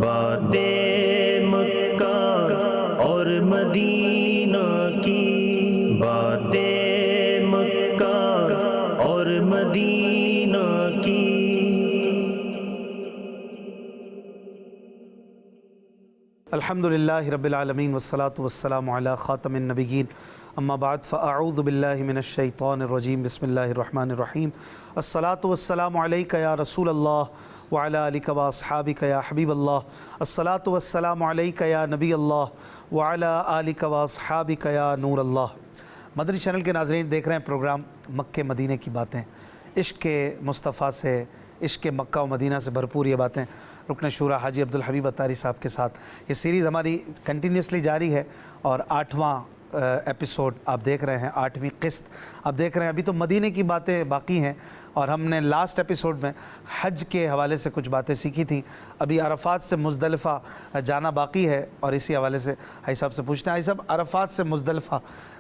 باتیں مکہ اور مدینہ کی، باتیں مکہ اور مدینہ کی۔ الحمدللہ رب العالمین والصلاة والسلام علی خاتم النبیین، اما بعد فاعوذ باللہ من الشیطان الرجیم، بسم اللہ الرحمن الرحیم۔ الصلاة والسلام علیکہ یا رسول اللہ وعلی آلک و اصحابک یا حبیب اللہ، الصلاة والسلام علیکہ یا نبی اللہ وعلی آلک و اصحابک یا نور اللہ۔ مدنی چینل کے ناظرین، دیکھ رہے ہیں پروگرام مکہ مدینہ کی باتیں، عشق مصطفیٰ سے، عشق مکہ و مدینہ سے بھرپور یہ باتیں رکن شورا حاجی عبدالحبیب اتاری صاحب کے ساتھ۔ یہ سیریز ہماری کنٹینیوسلی جاری ہے اور 8واں ایپیسوڈ آپ دیکھ رہے ہیں، 8ویں قسط آپ دیکھ رہے ہیں۔ ابھی تو مدینے کی باتیں باقی ہیں اور ہم نے لاسٹ ایپیسوڈ میں حج کے حوالے سے کچھ باتیں سیکھی تھیں۔ ابھی عرفات سے مزدلفہ جانا باقی ہے اور اسی حوالے سے حاجی صاحب سے پوچھتے ہیں۔ حاجی صاحب، عرفات سے مزدلفہ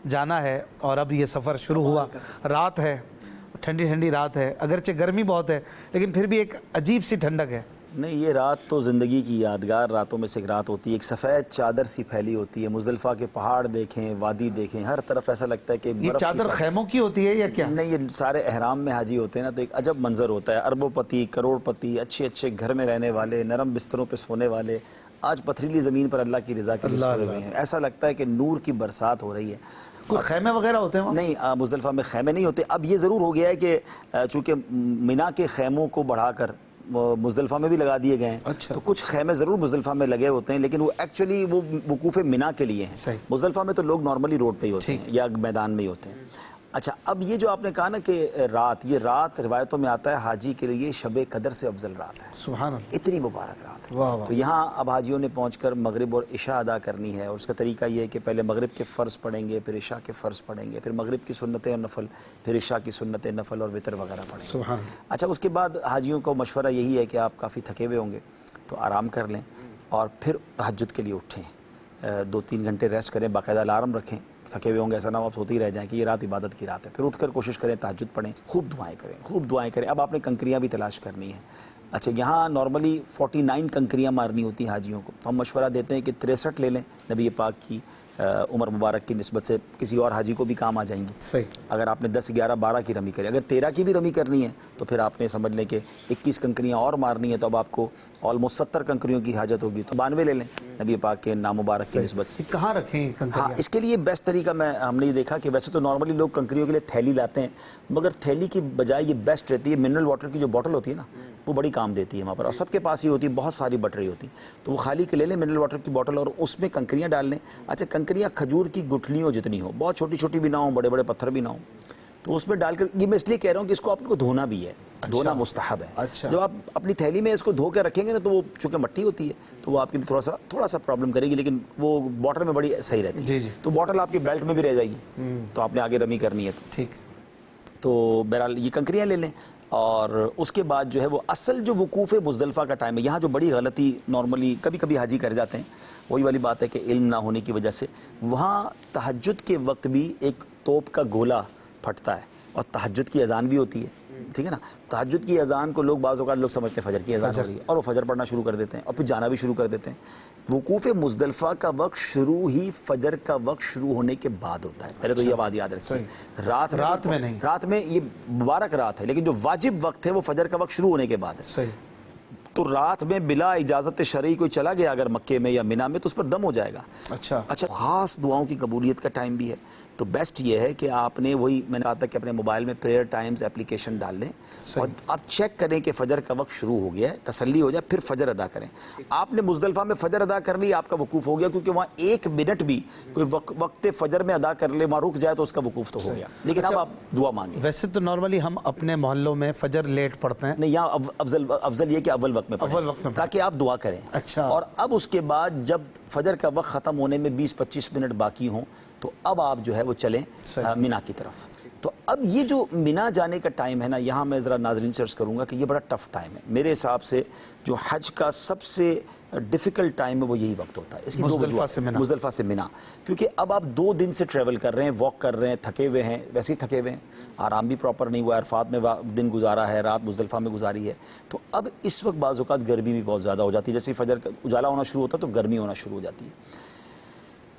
جانا ہے اور اب یہ سفر شروع ہوا، رات ہے، ٹھنڈی ٹھنڈی رات ہے، اگرچہ گرمی بہت ہے لیکن پھر بھی ایک عجیب سی ٹھنڈک ہے۔ نہیں، یہ رات تو زندگی کی یادگار راتوں میں سے ایک رات ہوتی ہے، ایک سفید چادر سی پھیلی ہوتی ہے۔ مزدلفہ کے پہاڑ دیکھیں، وادی دیکھیں، ہر طرف ایسا لگتا ہے کہ یہ چادر خیموں کی ہوتی ہے یا کیا؟ نہیں، یہ سارے احرام میں حاجی ہوتے ہیں نا، تو ایک عجب منظر ہوتا ہے۔ اربوں پتی، کروڑ پتی، اچھے اچھے گھر میں رہنے والے، نرم بستروں پہ سونے والے، آج پتھریلی زمین پر اللہ کی رضا کے لیے سوئے ہوئے ہیں۔ ایسا لگتا ہے کہ نور کی برسات ہو رہی ہے۔ کوئی خیمے وغیرہ ہوتے ہیں وہاں؟ نہیں، مزدلفہ میں خیمے نہیں ہوتے۔ اب یہ ضرور ہو گیا ہے کہ چونکہ مینا کے خیموں کو بڑھا کر مزدلفہ میں بھی لگا دیے گئے ہیں، اچھا، تو کچھ خیمے ضرور مزدلفہ میں لگے ہوتے ہیں، لیکن وہ ایکچولی وہ وقوف مینا کے لیے ہیں۔ صحیح۔ مزدلفہ میں تو لوگ نارملی روڈ پہ ہی ہوتے ہیں یا میدان میں ہی ہوتے ہیں۔ اچھا، اب یہ جو آپ نے کہا نا کہ رات، یہ رات روایتوں میں آتا ہے حاجی کے لیے شب قدر سے افضل رات ہے۔ سبحان اللہ، اتنی مبارک رات ہے۔ واہ واہ۔ تو یہاں اب حاجیوں نے پہنچ کر مغرب اور عشاء ادا کرنی ہے، اور اس کا طریقہ یہ ہے کہ پہلے مغرب کے فرض پڑھیں گے، پھر عشاء کے فرض پڑھیں گے، پھر مغرب کی سنتیں اور نفل، پھر عشاء کی سنتیں نفل اور وتر وغیرہ پڑھیں گے۔ سبحان اللہ۔ اچھا، اس کے بعد حاجیوں کو مشورہ یہی ہے کہ آپ کافی تھکے ہوئے ہوں گے تو آرام کر لیں اور پھر تہجد کے لیے اٹھیں، 2-3 گھنٹے ریسٹ کریں، باقاعدہ الارم رکھیں۔ تھکے ہوئے ہوں گے، ایسا نہ ہو آپ سوتے ہی رہ جائیں کہ یہ رات عبادت کی رات ہے۔ پھر اٹھ کر کوشش کریں تہجد پڑھیں، خوب دعائیں کریں، خوب دعائیں کریں۔ اب آپ نے کنکریاں بھی تلاش کرنی ہیں۔ اچھا، یہاں نارملی 49 کنکریاں مارنی ہوتی ہیں حاجیوں کو، تو ہم مشورہ دیتے ہیں کہ 63 لے لیں، نبی پاک کی عمر مبارک کی نسبت سے کسی اور حاجی کو بھی کام آ جائیں گی۔ صحیح۔ اگر آپ نے 10، 11، 12 کی رمی کریں، اگر 13 کی بھی رمی کرنی ہے تو پھر آپ نے سمجھ لیں کہ 21 کنکریاں اور مارنی ہے، تو اب آپ کو آلموسٹ 70 کنکریوں کی حاجت ہوگی، تو 92 لے لیں نبی پاک کے نام مبارک کی نسبت سے۔ کہاں رکھیں کنکریاں؟ ہاں، اس کے لیے بیسٹ طریقہ ہم نے یہ دیکھا کہ ویسے تو نارملی لوگ کنکریوں کے لیے تھیلی لاتے ہیں، مگر تھیلی کی بجائے یہ بیسٹ رہتی ہے منرل واٹر کی جو بوٹل ہوتی ہے نا، وہ بڑی کام دیتی ہے وہاں پر، اور سب کے پاس ہی ہوتی ہے، بہت ساری بٹری ہوتی ہیں، تو وہ خالی کے لے لیں منرل واٹر کی بوٹل اور اس میں کنکریاں ڈال لیں۔ اچھا، کنکریاں کھجور کی گٹھلیوں جتنی ہو، بہت چھوٹی چھوٹی بھی نہ ہوں، بڑے بڑے پتھر بھی نہ ہوں، تو اس میں ڈال کر، یہ میں اس لیے کہہ رہا ہوں کہ اس کو آپ کو دھونا بھی ہے، دھونا مستحب ہے۔ اچھا، جب آپ اپنی تھیلی میں اس کو دھو کے رکھیں گے نا، تو وہ چونکہ مٹی ہوتی ہے تو وہ آپ کے لیے تھوڑا سا پرابلم کرے گی، لیکن وہ باٹل میں بڑی صحیح رہتی ہے۔ جی جی، تو باٹل آپ کی بیلٹ میں بھی رہ جائے گی، تو آپ نے آگے رمی کرنی ہے ٹھیک۔ تو بہرحال یہ کنکریاں لے لیں، اور اس کے بعد جو ہے وہ اصل جو وقوف مزدلفہ کا ٹائم ہے، یہاں جو بڑی غلطی نارملی کبھی کبھی حاجی کر جاتے ہیں، وہی والی بات ہے کہ علم نہ ہونے کی وجہ سے وہاں تہجد کے وقت بھی ایک توپ کا گولا پھٹتا ہے اور تہجد کی اذان بھی ہوتی ہے، ٹھیک ہے نا۔ تہجد کی اذان کو بعض اوقات لوگ سمجھتے ہیں فجر کی اذان ہو رہی ہے، اور وہ فجر پڑھنا شروع کر دیتے ہیں اور پھر جانا بھی شروع کر دیتے ہیں۔ وقوف مزدلفہ کا وقت شروع ہی فجر کا وقت شروع ہونے کے بعد ہوتا ہے۔ پہلے تو یہ بات یاد رکھیں، رات میں نہیں، رات میں یہ مبارک رات ہے، لیکن جو واجب وقت ہے وہ فجر کا وقت شروع ہونے کے بعد ہے۔ صحیح۔ تو رات میں بلا اجازت شرعی کوئی چلا گیا اگر مکے میں یا مینا میں، تو اس پر دم ہو جائے گا۔ اچھا، خاص دعاؤں کی قبولیت کا ٹائم بھی ہے، تو بیسٹ یہ ہے کہ آپ نے وہی میں نے کہا تھا کہ اپنے موبائل میں پریئر ٹائمز اپلیکیشن ڈال لیں اور آپ چیک کریں کہ فجر کا وقت شروع ہو گیا ہے، تسلی ہو جائے، پھر فجر ادا کریں۔ آپ نے مزدلفہ میں فجر ادا کر لی، آپ کا وقوف ہو گیا، کیونکہ وہاں 1 منٹ بھی کوئی وقت فجر میں ادا کر لے، وہاں رک جائے تو اس کا وقوف تو ہو گیا، لیکن اب آپ دعا مانگیں۔ ویسے تو نارملی ہم اپنے محلوں میں فجر لیٹ پڑھتے ہیں، نہیں، یہاں افضل یہ کہ اول وقت میں پڑھیں تاکہ آپ دعا کریں۔ اچھا، اور اب اس کے بعد جب فجر کا وقت ختم ہونے میں 20-25 منٹ باقی ہوں، تو اب آپ جو ہے وہ چلیں مینا کی طرف۔ تو اب یہ جو مینا جانے کا ٹائم ہے نا، یہاں میں ذرا ناظرین سے عرض کروں گا کہ یہ بڑا ٹف ٹائم ہے میرے حساب سے. جو حج کا سب سے ڈیفیکلٹ ٹائم ہے وہ یہی وقت ہوتا ہے. اس کی دو وجوہات، مزدلفہ سے مینا، کیونکہ اب آپ 2 دن سے ٹریول کر رہے ہیں، واک کر رہے ہیں، تھکے ہوئے ہیں، ویسے ہی تھکے ہوئے ہیں، آرام بھی پراپر نہیں ہوا، عرفات میں دن گزارا ہے، رات مزدلفہ میں گزاری ہے. تو اب اس وقت بعض اوقات گرمی بھی بہت زیادہ ہو جاتی ہے، جیسے فجر کا اجالا ہونا شروع ہوتا ہے تو گرمی ہونا شروع ہو جاتی ہے.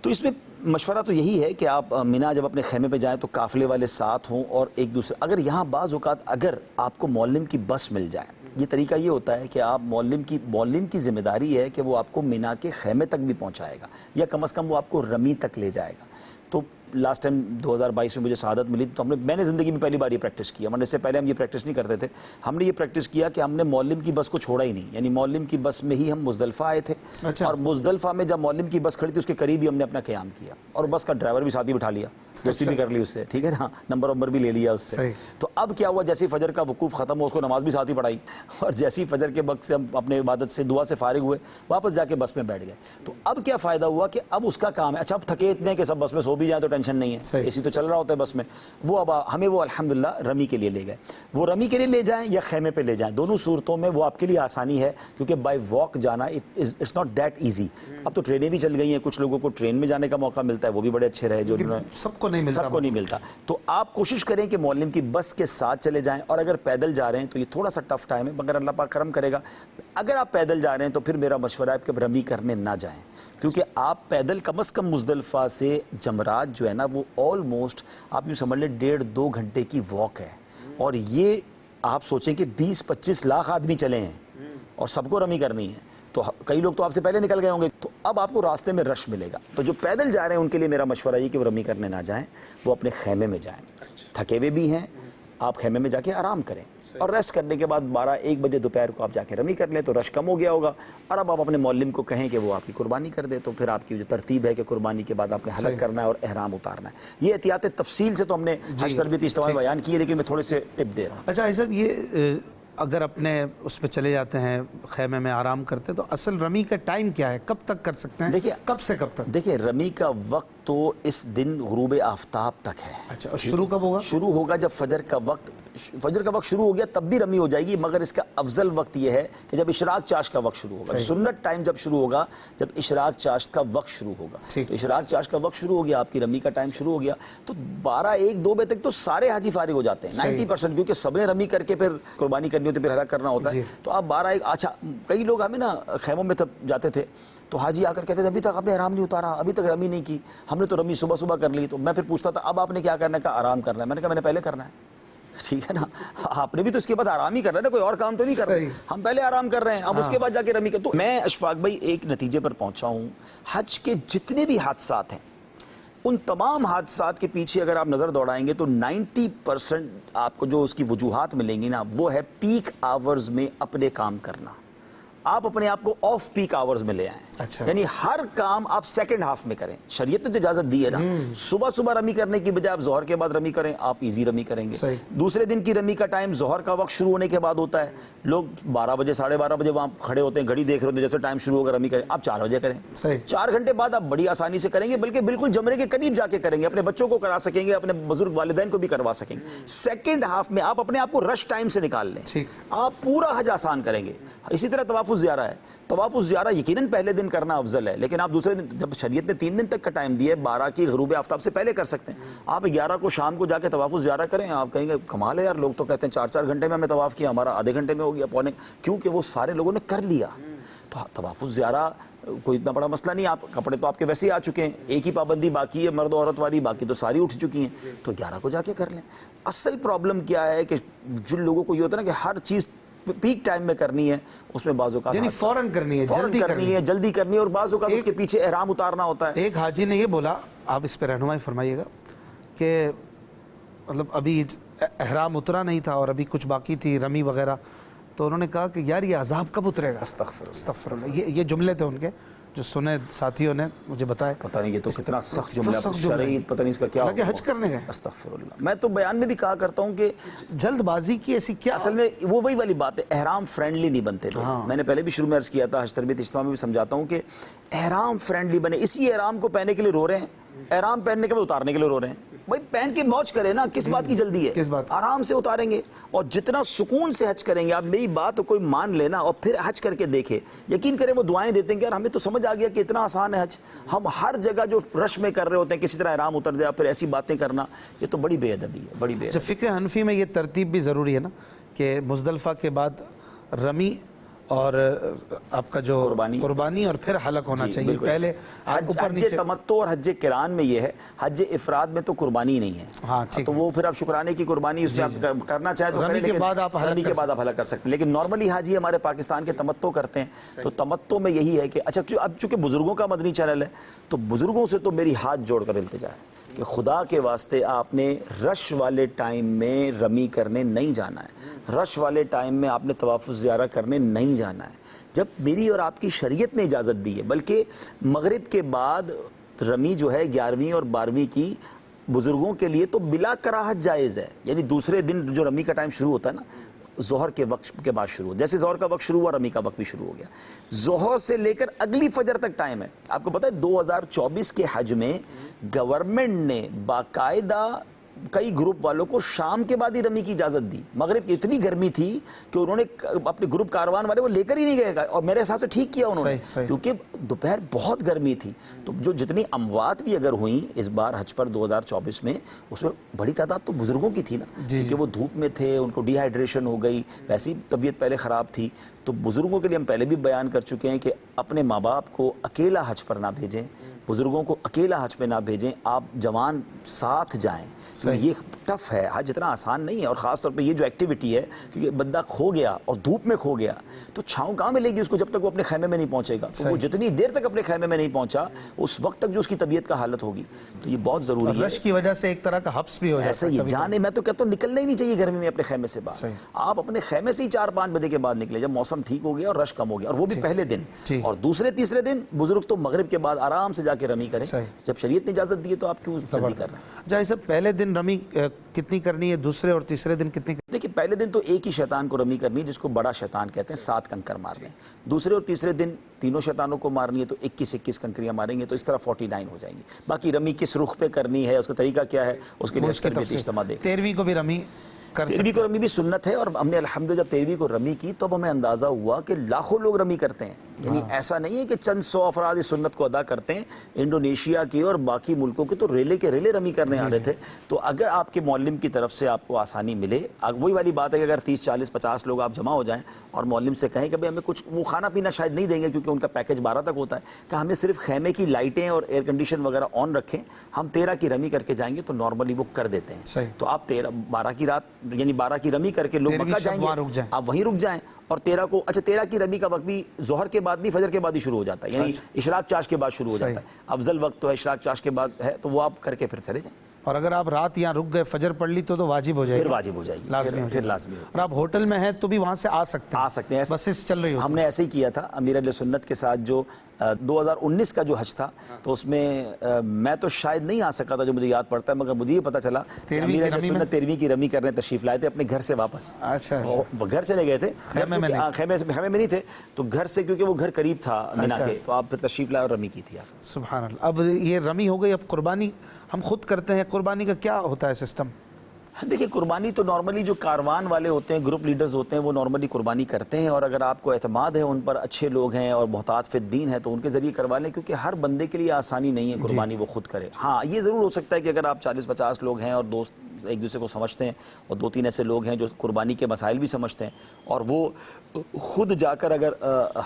تو اس میں مشورہ تو یہی ہے کہ آپ مینا جب اپنے خیمے پہ جائیں تو قافلے والے ساتھ ہوں، اور ایک دوسرے، اگر یہاں بعض اوقات اگر آپ کو معلم کی بس مل جائے، یہ طریقہ یہ ہوتا ہے کہ آپ معلم کی ذمہ داری ہے کہ وہ آپ کو مینا کے خیمے تک بھی پہنچائے گا، یا کم از کم وہ آپ کو رمی تک لے جائے گا. تو لاسٹ ٹائم 2022 میں مجھے شہادت ملی تو میں نے زندگی میں پہلی بار یہ پریکٹس کیا. ورنہ اس سے پہلے ہم یہ پریکٹس نہیں کرتے تھے. ہم نے یہ پریکٹس کیا کہ ہم نے معلم کی بس کو چھوڑا ہی نہیں، یعنی معلم کی بس میں ہی ہم مزدلفہ آئے تھے. اور مزدلفہ میں جب معلم کی بس کھڑی تھی اس کے قریب ہی ہم نے اپنا قیام کیا، اور بس کا ڈرائیور بھی ساتھ ہی بٹھا لیا، دوستی بھی کر لی اس سے، ٹھیک ہے نا، نمبر بھی لے لیا اس سے. تو اب کیا ہوا، جیسے فجر کا وقوف ختم ہوا اس کو نماز بھی ساتھ ہی پڑھائی، اور جیسے ہی فجر کے وقت سے ہم اپنے عبادت سے دعا سے فارغ ہوئے واپس جا کے بس میں بیٹھ گئے. تو اب کیا فائدہ ہوا کہ اب اس کا کام ہے، اچھا اب تھکے اتنے کہ سب بس میں سو بھی جائیں تو ٹینشن نہیں ہے، اسی تو چل رہا ہوتا ہے بس میں. وہ اب ہمیں وہ الحمدللہ رمی کے لیے لے گئے. وہ رمی کے لیے لے جائیں یا خیمے پہ لے جائیں، دونوں صورتوں میں وہ آپ کے لیے آسانی ہے، کیونکہ بائی واک جانا اٹس ناٹ دیٹ ایزی. اب تو ٹرینیں بھی چل گئی ہیں، کچھ لوگوں کو ٹرین میں جانے کا موقع ملتا ہے، وہ بھی بڑے اچھے رہے، جو سب کو نہیں ملتا. تو آپ کوشش کریں کہ معلم کی بس کے ساتھ چلے جائیں. اور اگر پیدل جا رہے ہیں تو یہ تھوڑا سا ٹف ٹائم ہے، مگر اللہ پاک کرم کرے گا. اگر آپ پیدل جا رہے ہیں تو پھر میرا مشورہ ہے کہ رمی کرنے نہ جائیں، کیونکہ آپ پیدل کم از کم مزدلفہ سے جمرات جو ہے نا وہ آلموسٹ آپ یوں سمجھ لیں 1.5-2 گھنٹے کی واک ہے. اور یہ آپ سوچیں کہ 20-25 لاکھ آدمی چلے ہیں اور سب کو رمی کرنی ہے، تو کئی لوگ تو آپ سے پہلے نکل گئے ہوں گے. تو اب آپ کو راستے میں رش ملے گا. تو جو پیدل جا رہے ہیں ان کے لیے میرا مشورہ یہ کہ وہ رمی کرنے نہ جائیں، وہ اپنے خیمے میں جائیں. تھکے ہوئے بھی ہیں آپ خیمے میں جا کے آرام کریں، اور ریسٹ کرنے کے بعد 12-1 بجے دوپہر کو آپ جا کے رمی کر لیں تو رش کم ہو گیا ہوگا. اور اب آپ اپنے معلم کو کہیں کہ وہ آپ کی قربانی کر دے، تو پھر آپ کی جو ترتیب ہے کہ قربانی کے بعد آپ نے حلق کرنا ہے اور احرام اتارنا ہے. یہ احتیاط تفصیل سے تو ہم نے حج تربیتی اجتماع میں بیان کی ہے، لیکن میں تھوڑے سے ٹپ دے رہا ہوں. اچھا صاحب، یہ اگر اپنے اس پہ چلے جاتے ہیں خیمے میں آرام کرتے تو اصل رمی کا ٹائم کیا ہے، کب تک کر سکتے ہیں؟ دیکھیے کب سے کب تک؟ دیکھیے رمی کا وقت تو اس دن غروب آفتاب تک ہے. اچھا، اور شروع کب ہوگا؟ شروع ہوگا جب فجر کا وقت شروع ہو گیا تب بھی رمی ہو جائے گی، مگر اس کا افضل وقت یہ ہے کہ جب اشراق چاشت کا وقت شروع ہوگا. سنت ٹائم جب شروع ہوگا جب اشراق چاشت کا وقت شروع ہوگا. تو اشراق چاشت کا وقت شروع ہو گیا، آپ کی رمی کا ٹائم شروع ہو گیا، تو 12-1-2 بجے تک تو سارے حاجی فارغ ہو جاتے ہیں 90%، کیونکہ سب نے رمی کر کے پھر قربانی کرنی ہوتی ہے، پھر حلق کرنا ہوتا ہے. تو آپ 12-1، اچھا کئی لوگ ہمیں نا خیموں میں تب جاتے تھے تو حاجی آ کر کہتے تھے ابھی تک آپ نے احرام نہیں اتارا، ابھی تک رمی نہیں کی. ہم نے تو رمی صبح کر لی. تو میں پھر پوچھتا تھا اب آپ نے کیا کرنا ہے؟ کہا آرام کرنا ہے. میں نے کہا میں نے پہلے کرنا ہے، ٹھیک ہے نا، آپ نے بھی تو اس کے بعد آرام ہی کرنا ہے نا، کوئی اور کام تو نہیں کر رہے. ہم پہلے آرام کر رہے ہیں، اب اس کے بعد جا کے رمی کر. تو میں اشفاق بھائی ایک نتیجے پر پہنچا ہوں، حج کے جتنے بھی حادثات ہیں ان تمام حادثات کے پیچھے اگر آپ نظر دوڑائیں گے تو 90% آپ کو جو اس کی وجوہات ملیں گی نا وہ ہے پیک آورز میں اپنے کام کرنا. آپ اپنے آپ کو آف پیک آورز میں لے آئیں. یعنی ہر کام آپ سیکنڈ ہاف میں کریں. شریعت نے تو اجازت دی ہے نا، صبح رمی کرنے کی بجائے آپ ظہر کے بعد رمی کریں، آپ ایزی رمی کریں گے. دوسرے دن کی رمی کا ٹائم ظہر کا وقت شروع ہونے کے بعد ہوتا ہے. لوگ 12 بجے 12:30 بجے وہاں کھڑے ہوتے ہیں، گھڑی دیکھ رہے ہوتے ہیں، جیسے ٹائم شروع ہوگا رمی کریں، آپ 4 بجے کریں. 4 گھنٹے بعد آپ بڑی آسانی سے کریں گے، بلکہ بالکل جمرے کے قریب جا کے کریں گے. اپنے بچوں کو کرا سکیں گے، اپنے بزرگ والدین کو بھی کروا سکیں گے. سیکنڈ ہاف میں آپ اپنے آپ کو رش ٹائم سے نکال لیں، آپ پورا حج آسان کریں گے. اسی طرح طواف الزیارہ ہے. طواف الزیارہ یقیناً پہلے دن کرنا افضل ہے، لیکن آپ دوسرے دن، جب شریعت نے 3 دن تک کا ٹائم دیا ہے، 12 کی غروب آفتاب سے پہلے کر سکتے ہیں. آپ 11 کو شام کو جا کے طواف الزیارہ کریں. آپ کہیں گے کمال ہے یار، لوگ تو کہتے ہیں 4 گھنٹے میں ہمیں طواف کیا، ہمارا آدھے گھنٹے میں ہو گیا، کیونکہ وہ سارے لوگوں نے کر لیا. تو طواف الزیارہ کوئی اتنا بڑا مسئلہ نہیں. آپ کپڑے تو آپ کے ویسے ہی آ چکے ہیں، ایک ہی پابندی باقی ہے مرد و عورت والی، باقی تو ساری اٹھ چکی ہیں. تو 11 کو جا کے کر لیں. اصل پرابلم کیا ہے کہ جن لوگوں کو یہ ہوتا ہے نا کہ ہر چیز پیک ٹائم میں کرنی ہے، اس میں بعض اوقات یعنی فوراً کرنی ہے، جلدی کرنی ہے، اور بعض اوقات اس کے پیچھے احرام اتارنا ہوتا ہے. ایک حاجی نے یہ بولا، آپ اس پہ رہنمائی فرمائیے گا، کہ مطلب ابھی احرام اترا نہیں تھا اور ابھی کچھ باقی تھی رمی وغیرہ، تو انہوں نے کہا کہ یار یہ عذاب کب اترے گا؟ استغفر اللہ. یہ جملے تھے ان کے جو سنے ساتھیوں نے مجھے بتائے. پتہ نہیں یہ تو کتنا سخت جملہ ہے، شرعی پتہ نہیں اس کا کیا ہوگا. حج کرنے گئے. استغفر اللہ. میں تو بیان میں بھی کہا کرتا ہوں کہ جلد بازی کی ایسی کیا، اصل میں وہ وہی والی بات ہے، احرام فرینڈلی نہیں بنتے لوگ. میں نے پہلے بھی شروع میں عرض کیا تھا، حج تربیت اجتماع میں بھی سمجھاتا ہوں کہ احرام فرینڈلی بنے. اسی احرام کو پہننے کے لیے رو رہے ہیں، احرام پہننے کے بعد اتارنے کے لیے رو رہے ہیں. بھائی پہن کے موج کرے نا, کس بات کی جلدی ہے, کس بات؟ آرام سے اتاریں گے اور جتنا سکون سے حج کریں گے. آپ میری بات کوئی مان لینا اور پھر حج کر کے دیکھے, یقین کریں وہ دعائیں دیتے ہیں کہ یار ہمیں تو سمجھ آ گیا کہ اتنا آسان ہے حج. ہم ہر جگہ جو رش میں کر رہے ہوتے ہیں کسی طرح احرام اتر جائے پھر ایسی باتیں کرنا, یہ تو بڑی بے ادبی ہے, بڑی بے ادبی. فقہ حنفی میں یہ ترتیب بھی ضروری ہے نا کہ مزدلفہ کے بعد رمی اور آپ کا جو قربانی اور پھر حلق ہونا چاہیے, پہلے حج تمتع اور حج قران میں یہ ہے, حج افراد میں تو قربانی نہیں ہے. ہاں ٹھیک, تو وہ پھر آپ شکرانے کی قربانی اس میں آپ کرنا چاہیں تو کریں, لیکن رمی کے بعد آپ حلق کر سکتے ہیں. لیکن نارملی حاجی ہمارے پاکستان کے تمتع کرتے ہیں, تو تمتع میں یہی ہے کہ اچھا اب چونکہ بزرگوں کا مدنی چینل ہے تو بزرگوں سے تو میری ہاتھ جوڑ کر التجا ہے کہ خدا کے واسطے آپ نے رش والے ٹائم میں رمی کرنے نہیں جانا ہے, رش والے ٹائم میں آپ نے طواف الزیارہ کرنے نہیں جانا ہے. جب میری اور آپ کی شریعت نے اجازت دی ہے, بلکہ مغرب کے بعد رمی جو ہے 11ویں اور 12ویں کی بزرگوں کے لیے تو بلا کراہت جائز ہے. یعنی دوسرے دن جو رمی کا ٹائم شروع ہوتا ہے نا, ظہر کے وقت کے بعد شروع ہو, جیسے ظہر کا وقت شروع ہوا رمی کا وقت بھی شروع ہو گیا. ظہر سے لے کر اگلی فجر تک ٹائم ہے. آپ کو پتہ ہے 2024 کے حج میں گورنمنٹ نے باقاعدہ کئی گروپ والوں کو شام کے بعد ہی رمی کی اجازت دی. مغرب کی اتنی گرمی تھی کہ انہوں نے اپنے گروپ کاروان والے وہ لے کر ہی نہیں گئے, اور میرے حساب سے ٹھیک کیا انہوں نے, کیونکہ دوپہر بہت گرمی تھی. تو جو جتنی اموات بھی اگر ہوئیں اس بار حج پر 2024 میں, اس میں بڑی تعداد تو بزرگوں کی تھی نا, کیونکہ وہ دھوپ میں تھے, ان کو ڈی ہائیڈریشن ہو گئی, ویسی طبیعت پہلے خراب تھی. تو بزرگوں کے لیے ہم پہلے بھی بیان کر چکے ہیں کہ اپنے ماں باپ کو اکیلا حج پر نہ بھیجیں, بزرگوں کو اکیلا حج پہ نہ بھیجیں, آپ جوان ساتھ جائیں. یہ ٹف ہے, حج اتنا آسان نہیں ہے, اور خاص طور پہ یہ جو ایکٹیویٹی ہے, کیونکہ بندہ کھو گیا اور دھوپ میں کھو گیا تو چھاؤں کہاں ملے گی اس کو جب تک وہ اپنے خیمے میں نہیں پہنچے گا. تو وہ جتنی دیر تک اپنے خیمے میں نہیں پہنچا اس وقت تک جو اس کی طبیعت کا حالت ہوگی. تو یہ بہت ضروری ہے. رش کی وجہ سے ایک طرح کا حبس بھی ہو جاتا ہے. ایسا ہی جانے, میں تو کہتا ہوں نکلنا ہی نہیں چاہیے گرمی میں اپنے خیمے سے باہر. آپ اپنے خیمے سے ہی 4-5 بجے کے بعد نکلے جب موسم ٹھیک ہو گیا اور رش کم ہو گیا, اور وہ بھی پہلے دن. اور دوسرے تیسرے دن بزرگ تو مغرب کے بعد آرام سے جا کے رمی کریں. جب شریعت نے اجازت دی ہے تو آپ کیوں جلدی کر رہے ہیں؟ جیسے پہلے دن رمی کتنی کرنی ہے, دوسرے اور تیسرے دن کتنی؟ دیکھیں پہلے دن تو ایک ہی شیطان کو رمی کرنی ہے جس کو بڑا شیطان کہتے ہیں, 7 کنکر مارنے. دوسرے اور تیسرے دن تینوں شیطانوں کو مارنی ہے تو 21 کنکریاں ماریں گے, تو اس طرح 49 ہو جائیں گی. باقی رمی کس رخ پہ کرنی ہے, اس کا طریقہ کیا ہے, اس کے لیے اجتماع دیکھیں. 13ویں کو بھی رمی کر سکتے 13ویں کو رمی بھی سنت ہے, اور ہم نے الحمدللہ جب 13ویں کو رمی کی تو ہمیں اندازہ ہوا کہ لاکھوں لوگ رمی کرتے ہیں. یعنی ایسا نہیں ہے کہ چند 100 افراد اس سنت کو ادا کرتے ہیں. انڈونیشیا کی اور باقی ملکوں کے تو ریلے کے ریلے رمی کرنے آ رہے تھے. تو اگر آپ کے معلم کی طرف سے آپ کو آسانی ملے, وہی والی بات ہے کہ اگر 30 40 50 لوگ آپ جمع ہو جائیں اور معلم سے کہیں کہ بھائی ہمیں کچھ وہ کھانا پینا شاید نہیں دیں گے کیونکہ ان کا پیکیج 12 تک ہوتا ہے, کہ ہمیں صرف خیمے کی لائٹیں اور ایئر کنڈیشن وغیرہ آن رکھیں, ہم 13 کی رمی کر کے جائیں گے, تو نارملی وہ کر دیتے ہیں. تو آپ 12 کی رات یعنی 12 کی رمی کر کے لوگ مکہ جائیں گے, آپ وہیں رک جائیں. اور 13 کو, اچھا 13 کی رمی کا وقت بھی ظہر کے بعد نہیں, فجر کے بعد ہی شروع ہو جاتا ہے, یعنی اشراق چاش کے بعد شروع ہو جاتا ہے. افضل وقت تو ہے اشراق چاش کے بعد ہے, تو وہ آپ کر کے پھر چلے جائیں. اور اگر آپ رات یہاں رک گئے, فجر پڑھ لی تو واجب ہو جائے گی, پھر واجب ہو جائے گی, پھر لازمی ہو. اور آپ ہوٹل میں ہیں تو بھی وہاں سے آ سکتے ہیں, بسیں چل رہی ہوتی ہیں. ہم نے ایسے ہی کیا تھا امیر اہل سنت کے ساتھ, جو 2019 کا جو حج تھا, تو اس میں میں تو شاید نہیں آ سکا تھا جو مجھے یاد پڑتا ہے, مگر مجھے یہ پتا چلا کہ امیر اہل سنت 13ویں کی رمی کرنے تشریف لائے تھے اپنے گھر سے واپس. اچھا, وہ گھر چلے گئے تھے, خیمے میں نہیں تھے, تو گھر سے کیونکہ وہ گھر قریب تھا مینا کے, تو آپ پھر تشریف لائے اور رمی کی تھی آپ. سبحان اللہ. اب یہ رمی ہو گئی, اب قربانی ہم خود کرتے ہیں, قربانی کا کیا ہوتا ہے سسٹم؟ دیکھیں قربانی تو نارملی جو کاروان والے ہوتے ہیں, گروپ لیڈرز ہوتے ہیں, وہ نارملی قربانی کرتے ہیں, اور اگر آپ کو اعتماد ہے ان پر, اچھے لوگ ہیں اور محتاط فی الدین ہے, تو ان کے ذریعے کروا لیں, کیونکہ ہر بندے کے لیے آسانی نہیں ہے قربانی وہ خود کرے. ہاں یہ ضرور ہو سکتا ہے کہ اگر آپ 40-50 لوگ ہیں اور دوست ایک دوسرے کو سمجھتے ہیں, اور 2-3 ایسے لوگ ہیں جو قربانی کے مسائل بھی سمجھتے ہیں, اور وہ خود جا کر اگر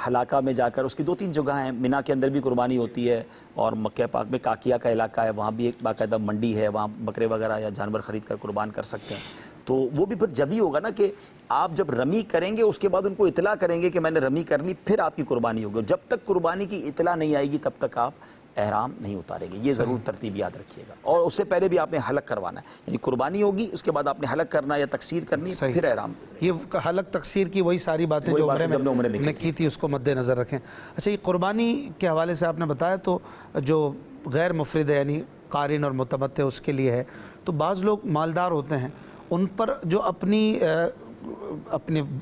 حلاقہ میں جا کر, اس کی 2-3 جگہ ہیں, مینا کے اندر بھی قربانی ہوتی ہے, اور مکہ پاک میں کاکیا کا علاقہ ہے, وہاں بھی ایک باقاعدہ منڈی ہے, وہاں بکرے وغیرہ یا جانور خرید کر قربان کر سکتے ہیں. تو وہ بھی پھر جب ہی ہوگا نا کہ آپ جب رمی کریں گے اس کے بعد ان کو اطلاع کریں گے کہ میں نے رمی کر لی, پھر آپ کی قربانی ہوگی. جب تک قربانی کی اطلاع نہیں آئے گی تب تک آپ احرام نہیں اتاریں گے. یہ ضرور ترتیب یاد رکھیے گا. اور اس سے پہلے بھی آپ نے حلق کروانا ہے, یعنی قربانی ہوگی اس کے بعد آپ نے حلق کرنا یا تکسیر کرنی, پھر احرام. یہ حلق تکسیر کی وہی ساری باتیں جو عمرے میں کی تھی اس کو مد نظر رکھیں. اچھا, یہ قربانی کے حوالے سے آپ نے بتایا, تو جو غیر مفرد ہے یعنی قارن اور متمتع اس کے لیے ہے, تو بعض لوگ مالدار ہوتے ہیں, ان پر جو اپنی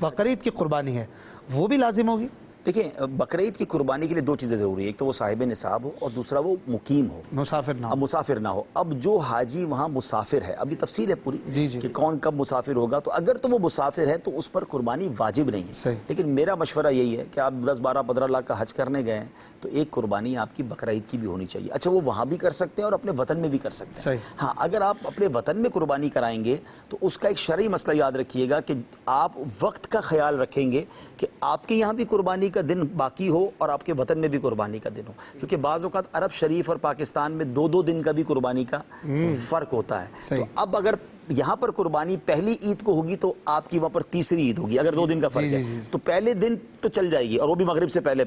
بقرعید کی قربانی ہے وہ بھی لازم ہوگی؟ دیکھیں بقرعید کی قربانی کے لیے 2 چیزیں ضروری ہے، ایک تو وہ صاحب نصاب ہو اور دوسرا وہ مقیم ہو، مسافر نہ اب مسافر نہ ہو۔ اب جو حاجی وہاں مسافر ہے، ابھی تفصیل ہے پوری جی جی کہ کون کب مسافر ہوگا، تو اگر تو وہ مسافر ہے تو اس پر قربانی واجب نہیں ہے، صحیح۔ لیکن میرا مشورہ یہی ہے کہ آپ 10 12 15 لاکھ کا حج کرنے گئے ہیں تو ایک قربانی آپ کی بقرعید کی بھی ہونی چاہیے۔ اچھا وہ وہاں بھی کر سکتے ہیں اور اپنے وطن میں بھی کر سکتے ہیں، صحیح۔ ہاں اگر آپ اپنے وطن میں قربانی کرائیں گے تو اس کا ایک شرعی مسئلہ یاد رکھیے گا کہ آپ وقت کا خیال رکھیں گے کہ آپ کے یہاں بھی قربانی کا دن باقی ہو اور آپ کے وطن میں بھی قربانی کا دن ہو، کیونکہ بعض اوقات عرب شریف اور پاکستان میں 2 دن کا بھی قربانی کا فرق ہوتا ہے۔ صحیح۔ تو اب اگر یہاں پر قربانی پہلی عید کو ہوگی تو آپ کی وہاں پر تیسری عید ہوگی، اگر 2 دن کا فرق ہے تو پہلے دن تو چل جائے گی اور وہ بھی مغرب سے پہلے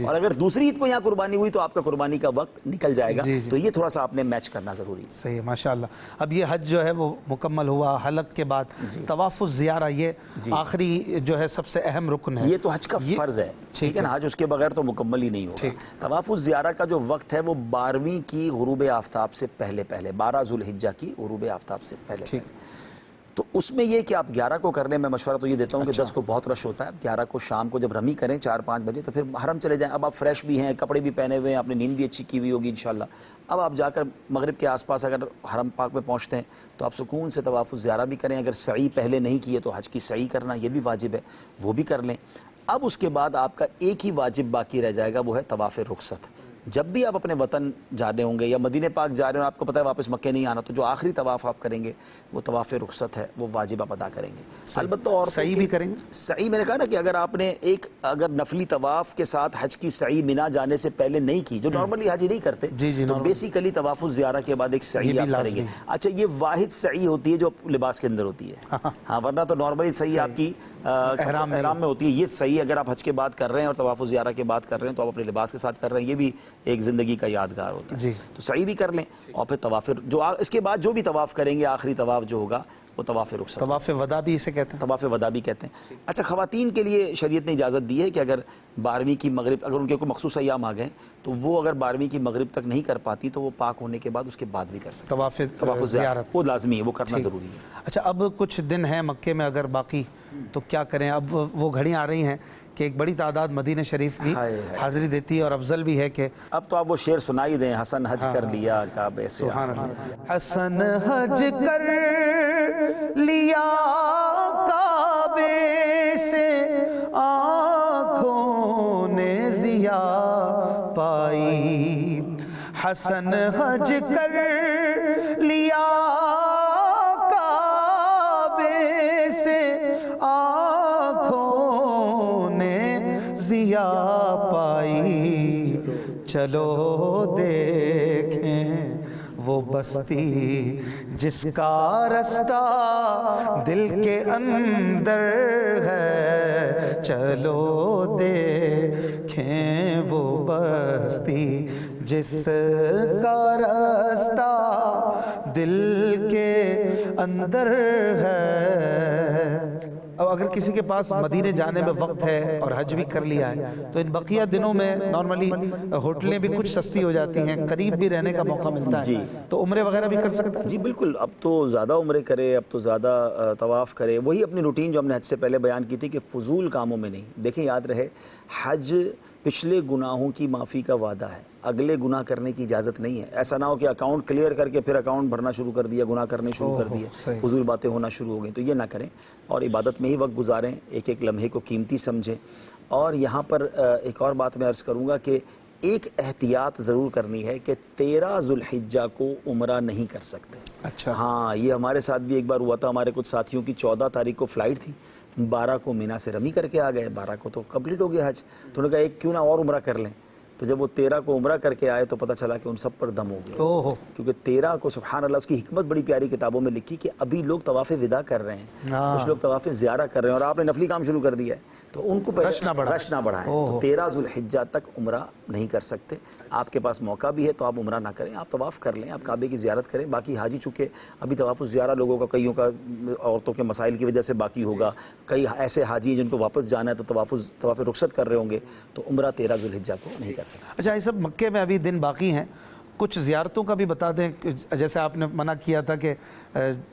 اور اگر دوسری عید کو یہاں قربانی ہوئی تو آپ کا قربانی کا وقت نکل جائے گا، تو یہ تھوڑا سا آپ نے میچ کرنا ضروری ہے۔ صحیح ہے، ماشاءاللہ۔ اب یہ حج جو ہے وہ مکمل ہوا، حلق کے بعد طواف الزیارہ، یہ آخری جو ہے سب سے اہم رکن ہے، یہ تو حج کا فرض ہے، ٹھیک ہے نا، حج اس کے بغیر تو مکمل ہی نہیں ہوگا۔ طواف الزیارہ کا جو وقت ہے وہ 12ویں کی غروب آفتاب سے پہلے 12 ذوالحجہ کی غروب آفتاب سے پہلے تو اس میں یہ کہ آپ 11 کو کرنے میں مشورہ تو یہ دیتا ہوں کہ 10 کو بہت رش ہوتا ہے، 11 کو شام کو جب رمی کریں 4-5 بجے تو پھر حرم چلے جائیں، اب آپ فریش بھی ہیں، کپڑے بھی پہنے ہوئے ہیں، آپ نے نیند بھی اچھی کی ہوئی ہوگی انشاءاللہ، اب آپ جا کر مغرب کے آس پاس اگر حرم پاک میں پہنچتے ہیں تو آپ سکون سے طواف الزیارہ بھی کریں، اگر سعی پہلے نہیں کیے تو حج کی سعی کرنا یہ بھی واجب ہے، وہ بھی کر لیں۔ اب اس کے بعد آپ کا ایک ہی واجب باقی رہ جائے گا، وہ ہے طواف رخصت۔ جب بھی آپ اپنے وطن جا رہے ہوں گے یا مدینہ پاک جا رہے ہوں، آپ کو پتہ ہے واپس مکہ نہیں آنا، تو جو آخری طواف آپ کریں گے وہ طواف رخصت ہے، وہ واجب آپ ادا کریں گے۔ البتہ اور سعی بھی کریں گے؟ سعی میں نے کہا نا کہ اگر آپ نے اگر نفلی طواف کے ساتھ حج کی سعی مینا جانے سے پہلے نہیں کی، جو نارملی حج نہیں کرتے، تو بیسیکلی طواف الزیارہ کے بعد ایک سعی آپ کریں گے۔ اچھا یہ واحد سعی ہوتی ہے جو لباس کے اندر ہوتی ہے، ہاں ورنہ تو نارملی سعی آپ کی احرام میں ہوتی ہے۔ یہ سعی اگر آپ حج کے بعد کر رہے ہیں اور طواف الزیارہ کے بعد کر رہے ہیں تو آپ اپنے لباس کے ساتھ کر رہے ہیں، یہ بھی ایک زندگی کا یادگار ہوتا ہے، تو سعی بھی کر لیں اور پھر طواف جو اس کے بعد جو بھی طواف کریں گے آخری طواف جو ہوگا وہ طواف رخصت، طواف وداع بھی اسے کہتے ہیں، طواف وداع بھی کہتے ہیں۔ اچھا خواتین کے لیے شریعت نے اجازت دی ہے کہ اگر 12ویں کی مغرب، اگر ان کے کوئی مخصوص ایام آ گئے تو وہ اگر 12ویں کی مغرب تک نہیں کر پاتی تو وہ پاک ہونے کے بعد اس کے بعد بھی کر سکتے ہیں طواف زیارت، وہ لازمی ہے، وہ کرنا ضروری ہے۔ اچھا اب کچھ دن ہیں مکے میں اگر باقی تو کیا کریں؟ اب وہ گھڑیاں آ رئی ہیں کہ ایک بڑی تعداد مدینہ شریف بھی حاضری دیتی ہے اور افضل بھی ہے کہ اب تو آپ وہ شعر سنائی دیں، حسن حج کر لیا کعبے سے، سبحان اللہ، حسن حج کر لیا کعبے سے آنکھوں نے ضیا پائی، حسن حج کر لیا کعبے سے آنکھوں نے ضیا پائی، چلو دیکھیں وہ بستی جس کا رستہ دل کے اندر ہے، چلو دیکھیں وہ بستی جس کا رستہ دل کے اندر ہے۔ اب اگر کسی کے پاس مدینے جانے میں وقت ہے اور حج بھی کر لیا ہے تو ان بقیہ دنوں میں نارملی ہوٹلیں بھی کچھ سستی ہو جاتی ہیں، قریب بھی رہنے کا موقع ملتا ہے، تو عمرے وغیرہ بھی کر سکتا ہے؟ جی بالکل، اب تو زیادہ عمرے کرے، اب تو زیادہ طواف کرے، وہی اپنی روٹین جو ہم نے حج سے پہلے بیان کی تھی کہ فضول کاموں میں نہیں۔ دیکھیں یاد رہے حج پچھلے گناہوں کی معافی کا وعدہ ہے، اگلے گناہ کرنے کی اجازت نہیں ہے۔ ایسا نہ ہو کہ اکاؤنٹ کلیئر کر کے پھر اکاؤنٹ بھرنا شروع کر دیا، گناہ کرنے شروع کر دیا، فضول باتیں ہونا شروع ہو گئیں، تو یہ نہ کریں اور عبادت میں ہی وقت گزاریں، ایک ایک لمحے کو قیمتی سمجھیں۔ اور یہاں پر ایک اور بات میں عرض کروں گا کہ ایک احتیاط ضرور کرنی ہے کہ 13 ذوالحجہ کو عمرہ نہیں کر سکتے۔ اچھا ہاں یہ ہمارے ساتھ بھی ایک بار ہوا تھا، ہمارے کچھ ساتھیوں کی 14 تاریخ کو فلائٹ تھی، 12 کو مینا سے رمی کر کے آ گئے، 12 کو تو کمپلیٹ ہو گیا حج، تو انہوں نے کہا ایک کیوں نہ اور عمرہ کر لیں، تو جب وہ 13 کو عمرہ کر کے آئے تو پتہ چلا کہ ان سب پر دم ہو گیا، کیونکہ 13 کو سبحان اللہ اس کی حکمت بڑی پیاری کتابوں میں لکھی کہ ابھی لوگ طواف وداع کر رہے ہیں، کچھ لوگ طواف زیارہ کر رہے ہیں اور آپ نے نفلی کام شروع کر دیا ہے، تو ان کو رش نہ بڑھائیں، تو 13 ذوالحجہ تک عمرہ نہیں کر سکتے۔ آپ کے پاس موقع بھی ہے تو آپ عمرہ نہ کریں، آپ طواف کر لیں، آپ کعبے کی زیارت کریں۔ باقی حاجی چونکہ ابھی طواف زیارہ لوگوں کا کئیوں کا عورتوں کے مسائل کی وجہ سے باقی ہوگا، کئی ایسے حاجی جن کو واپس جانا ہے تو طواف رخصت کر رہے ہوں گے، تو عمرہ 13 ذوالحجہ کو نہیں کر سکتے۔ اچھا یہ سب مکے میں ابھی دن باقی ہیں کچھ زیارتوں کا بھی بتا دیں، جیسے آپ نے منع کیا تھا کہ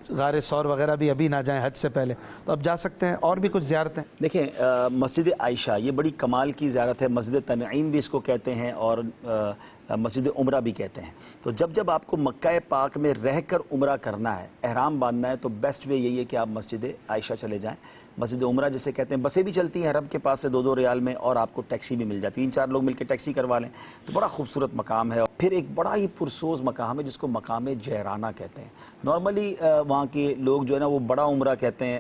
غار ثور وغیرہ بھی ابھی نہ جائیں حج سے پہلے، تو اب جا سکتے ہیں، اور بھی کچھ زیارتیں؟ دیکھیں مسجد عائشہ یہ بڑی کمال کی زیارت ہے، مسجد تنعیم بھی اس کو کہتے ہیں اور مسجد عمرہ بھی کہتے ہیں۔ تو جب آپ کو مکہ پاک میں رہ کر عمرہ کرنا ہے، احرام باندھنا ہے، تو بیسٹ وے یہی ہے کہ آپ مسجد عائشہ چلے جائیں۔ مسجد عمرہ جسے کہتے ہیں، بسیں بھی چلتی ہیں حرم کے پاس سے 2-2 ریال میں، اور آپ کو ٹیکسی بھی مل جاتی ہے، 3-4 لوگ مل کے ٹیکسی کروا لیں تو بڑا خوبصورت مقام ہے۔ پھر ایک بڑا ہی پرسوز مقام ہے جس کو مقام جیرانہ کہتے ہیں۔ نارملی وہاں کے لوگ جو ہے نا وہ بڑا عمرہ کہتے ہیں،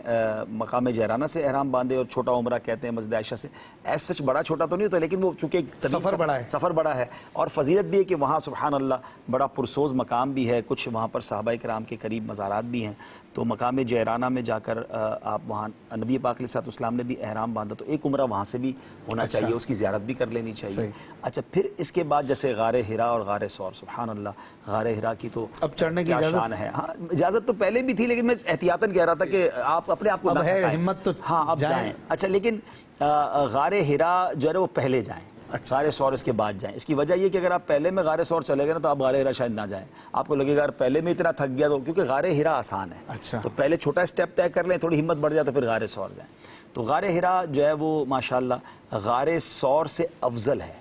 مقام جیرانہ سے احرام باندھے، اور چھوٹا عمرہ کہتے ہیں مسجد عائشہ سے۔ ایز سچ بڑا چھوٹا تو نہیں ہوتا، لیکن وہ چونکہ سفر بڑا ہے، اور فضیلت بھی ہے کہ وہاں سبحان اللہ بڑا پرسوز مقام بھی ہے، کچھ وہاں پر صحابہ کرام کے قریب مزارات بھی ہیں۔ تو مقام جیرانہ میں جا کر آپ وہاں نبی پاک علیہ السلام نے بھی احرام باندھا، تو ایک عمرہ وہاں سے بھی ہونا چاہیے، اس کی زیارت بھی کر لینی چاہیے۔ اچھا، پھر اس کے بعد جیسے غار حرا اور غار ثور، سبحان اللہ، غار حرا کی تو اب چڑھنے کی شان ہے۔ ہاں اجازت تو پہلے بھی تھی، لیکن میں احتیاطاً کہہ رہا تھا کہ آپ اپنے آپ کو اب ہے ہمت تو ہاں اب جائیں۔ اچھا، لیکن غار حرا جو ہے نا وہ پہلے جائیں، غار ثور اس کے بعد جائیں۔ اس کی وجہ یہ کہ اگر آپ پہلے میں غار ثور چلے گئے نا تو آپ غار حرا شاید نہ جائیں، آپ کو لگے گا پہلے میں اتنا تھک گیا، تو کیونکہ غار حرا آسان ہے، تو پہلے چھوٹا اسٹیپ طے کر لیں، تھوڑی ہمت بڑھ جائے تو پھر غار ثور جائیں۔ تو غار حرا جو ہے وہ ماشاءاللہ غار ثور سے افضل ہے۔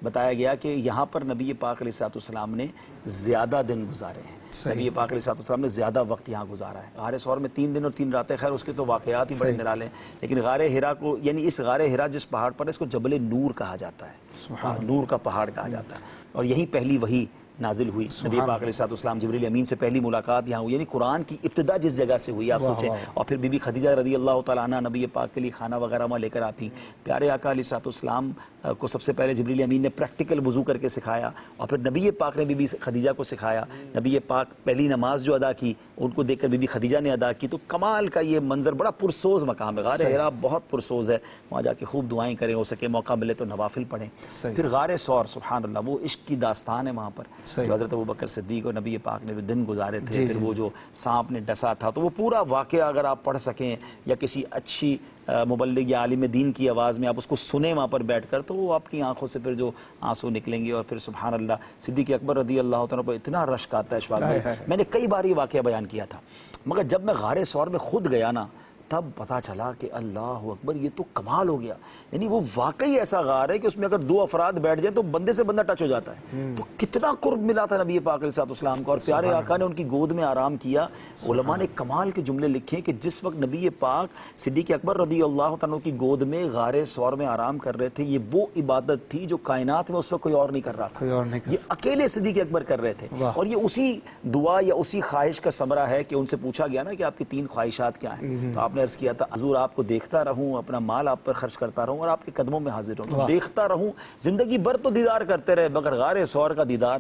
بتایا گیا کہ یہاں پر نبی پاک علیہ السلام نے زیادہ دن گزارے ہیں، نبی پاک علیہ السلام نے زیادہ وقت یہاں گزارا ہے۔ غار ثور میں 3 دن اور 3 راتیں، خیر اس کے تو واقعات ہی بڑے نرالے ہیں، لیکن غار حرا کو، یعنی اس غار حرا جس پہاڑ پر ہے اس کو جبل نور کہا جاتا ہے، نور کا پہاڑ کہا جاتا ہے، اور یہی پہلی وحی نازل ہوئی۔ نبی پاک علیہ السلام جبریل امین سے پہلی ملاقات یہاں ہوئی، یعنی قرآن کی ابتدا جس جگہ سے ہوئی آپ سوچیں۔ اور پھر بی بی خدیجہ رضی اللہ تعالیٰ عنہ نبی پاک کے لیے کھانا وغیرہ وہاں لے کر آتی، پیارے آقا علیہ السلام کو سب سے پہلے جبریل امین نے پریکٹیکل وضو کر کے سکھایا، اور پھر نبی پاک نے بی بی خدیجہ کو سکھایا۔ نبی پاک پہلی نماز جو ادا کی ان کو دیکھ کر بی بی خدیجہ نے ادا کی۔ تو کمال کا یہ منظر، بڑا پرسوز مقام ہے غار حرا، بہت پرسوز ہے، وہاں جا کے خوب دعائیں کریں، ہو سکے موقع ملے تو نوافل پڑھیں۔ پھر غار ثور، سبحان اللہ، وہ عشق کی داستان ہے وہاں پر، جو حضرت ابوبکر صدیق اور نبی پاک نے دن گزارے تھے، پھر وہ جو سانپ نے ڈسا تھا، تو وہ پورا واقعہ اگر آپ پڑھ سکیں یا کسی اچھی مبلغ یا عالم دین کی آواز میں آپ اس کو سنیں وہاں پر بیٹھ کر، تو وہ آپ کی آنکھوں سے پھر جو آنسو نکلیں گے۔ اور پھر سبحان اللہ صدیق اکبر رضی اللہ تعالیٰ پر اتنا رشک آتا ہے اشفاق میں نے کئی بار یہ واقعہ بیان کیا تھا، مگر جب میں غار ثور میں خود گیا نا تب پتا چلا کہ اللہ اکبر، یہ تو کمال ہو گیا، یعنی وہ واقعی ایسا غار ہے کہ اس میں اگر 2 افراد بیٹھ جائیں تو بندے سے بندہ ٹچ ہو جاتا ہے۔ تو کتنا قرب ملا تھا نبی پاک علیہ السلام کو، اور پیارے آقا نے ان کی گود میں آرام کیا۔ علماء نے کمال کے جملے لکھے کہ جس وقت نبی پاک صدیق اکبر رضی اللہ تعالیٰ کی گود میں غار ثور میں آرام کر رہے تھے، یہ وہ عبادت تھی جو کائنات میں اس وقت کوئی اور نہیں کر رہا تھا، یہ اکیلے صدیق اکبر کر رہے تھے۔ اور یہ اسی دعا یا اسی خواہش کا ثمرہ ہے کہ ان سے پوچھا گیا نا کہ آپ کی 3 خواہشات کیا ہیں، تو آپ نے عرض کیا تھا حضور آپ کو دیکھتا رہوں، اپنا مال آپ پر خرچ کرتا رہوں، اور آپ کے قدموں میں حاضر رہوں، دیکھتا رہوں، زندگی بھر تو دیدار کرتے رہے مگر غار ثور کا دیدار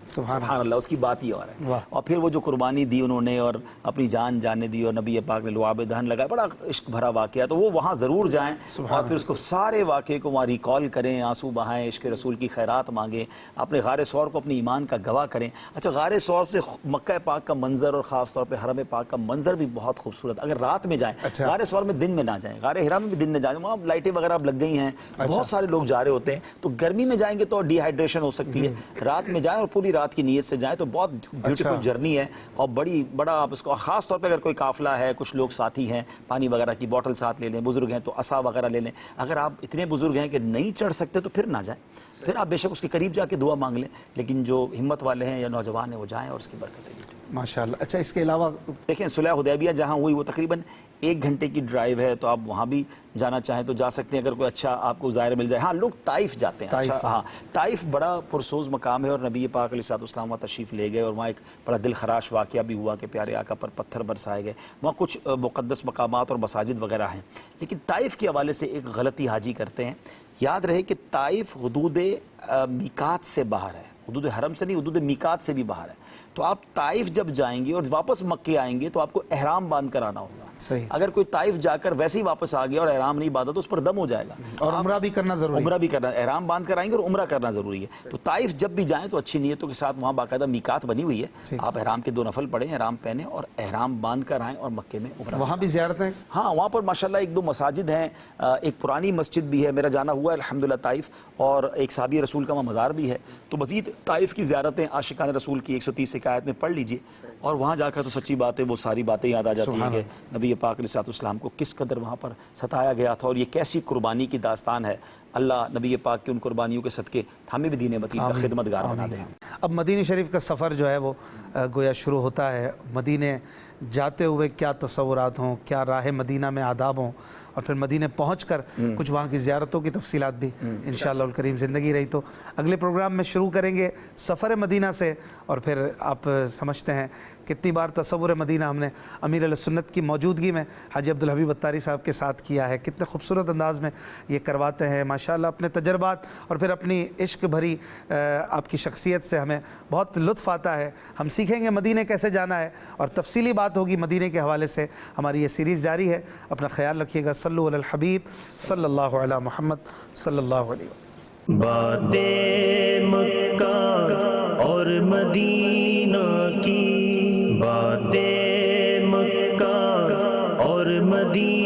سبحان اللہ اس کی بات ہی اور ہے۔ اور پھر وہ جو قربانی دی انہوں نے اور اپنی جان جانے دی، اور نبی پاک نے لعاب دہن لگایا، بڑا عشق بھرا واقعہ، تو وہ وہاں ضرور جائیں اور پھر اس کو سارے واقعے کو وہاں ریکال کریں، آنسو بہائیں، عشق رسول کی خیرات مانگیں، اپنے غار ثور کو اپنی ایمان کا گواہ کریں۔ اچھا، غار ثور سے مکہ پاک کا منظر اور خاص طور پہ حرم پاک کا منظر بھی بہت خوبصورت، اگر رات میں جائیں، غار ثور میں دن میں نہ جائیں، غار حرا میں بھی دن میں جائیں، وہاں لائٹیں وغیرہ لگ گئی ہیں، بہت سارے لوگ جا رہے ہوتے ہیں، تو گرمی میں جائیں گے تو ڈی ہائیڈریشن ہو سکتی ہے، رات میں جائیں اور پوری رات کی نیت سے جائیں تو بہت بیوٹیفل جرنی ہے، اور بڑا آپ اس کو، خاص طور پہ اگر کوئی قافلہ ہے، کچھ لوگ ساتھی ہیں، پانی وغیرہ کی بوٹل ساتھ لے لیں، بزرگ ہیں تو عصا وغیرہ لے لیں، اگر آپ اتنے بزرگ ہیں کہ نہیں چڑھ سکتے تو پھر نہ جائیں، پھر آپ بے شک اس کے قریب جا کے دعا مانگ لیں، لیکن جو ہمت والے ہیں یا نوجوان ہیں وہ جائیں اور اس کی برکتیں لیں ماشاءاللہ۔ اچھا، اس کے علاوہ دیکھیں صلح حدیبیہ جہاں ہوئی وہ تقریباً 1 گھنٹے کی ڈرائیو ہے، تو آپ وہاں بھی جانا چاہیں تو جا سکتے ہیں اگر کوئی اچھا آپ کو ظاہر مل جائے۔ ہاں، لوگ طائف جاتے ہیں، اچھا ہاں، طائف بڑا پرسوز مقام ہے، اور نبی پاک علیہ السلام وہاں تشریف لے گئے، اور وہاں ایک بڑا دل خراش واقعہ بھی ہوا کہ پیارے آقا پر پتھر برسائے گئے، وہاں کچھ مقدس مقامات اور مساجد وغیرہ ہیں، لیکن طائف کے حوالے سے ایک غلطی حاجی کرتے ہیں۔ یاد رہے کہ طائف حدود میقات سے باہر ہے، حدود حرم سے نہیں، حدود میقات سے بھی باہر ہے، تو آپ طائف جب جائیں گے اور واپس مکے آئیں گے تو آپ کو احرام باندھ کر آنا ہوگا۔ اگر کوئی طائف جا کر ویسے ہی واپس آ گیا اور احرام نہیں باندھا تو اس پر دم ہو جائے گا، اور عمرہ بھی کرنا ضروری ہے، عمرہ بھی کرنا، احرام باندھ کر آئیں گے اور عمرہ کرنا ضروری ہے۔ تو طائف جب بھی جائیں تو اچھی نیتوں کے ساتھ، وہاں باقاعدہ میقات بنی ہوئی ہے، آپ احرام کے 2 نفل پڑھیں، احرام پہنیں اور احرام باندھ کر آئیں اور مکے میں عمرہ۔ وہاں بھی زیارتیں؟ ہاں، وہاں پر ماشاءاللہ 1-2 مساجد ہیں، ایک پرانی مسجد بھی ہے، میرا جانا ہوا ہے الحمدللہ طائف، اور ایک صحابی رسول کا وہاں مزار بھی ہے، تو مزید طائف کی زیارتیں عاشقان رسول کی 130 آیت میں پڑھ لیجئے اور وہاں جا کر تو سچی بات ہے وہ ساری باتیں یاد آ جاتی ہیں کہ نبی پاک علیہ السلام کو کس قدر وہاں پر ستایا گیا تھا اور یہ کیسی قربانی کی داستان ہے. اللہ نبی پاک کی ان قربانیوں کے صدقے ہمیں بھی دین متین کا خدمتگار بنا دے. اب مدینہ شریف کا سفر جو ہے وہ گویا شروع ہوتا ہے. مدینے جاتے ہوئے کیا تصورات ہوں, کیا راہ مدینہ میں آداب ہوں, اور پھر مدینہ پہنچ کر کچھ وہاں کی زیارتوں کی تفصیلات بھی انشاءاللہ الکریم زندگی رہی تو اگلے پروگرام میں شروع کریں گے سفر مدینہ سے. اور پھر آپ سمجھتے ہیں کتنی بار تصور مدینہ ہم نے امیر علیہ سنت کی موجودگی میں حاجی عبدالحبیب اتاری صاحب کے ساتھ کیا ہے, کتنے خوبصورت انداز میں یہ کرواتے ہیں ماشاءاللہ. اپنے تجربات اور پھر اپنی عشق بھری آپ کی شخصیت سے ہمیں بہت لطف آتا ہے. ہم سیکھیں گے مدینہ کیسے جانا ہے اور تفصیلی بات ہوگی مدینہ کے حوالے سے. ہماری یہ سیریز جاری ہے, اپنا خیال رکھیے گا. صلو علی الحبیب صلی اللہ علی محمد صلی اللہ علیہ وسلم. باتیں مکہ اور مدینہ کی, باتیں مکہ اور مدینہ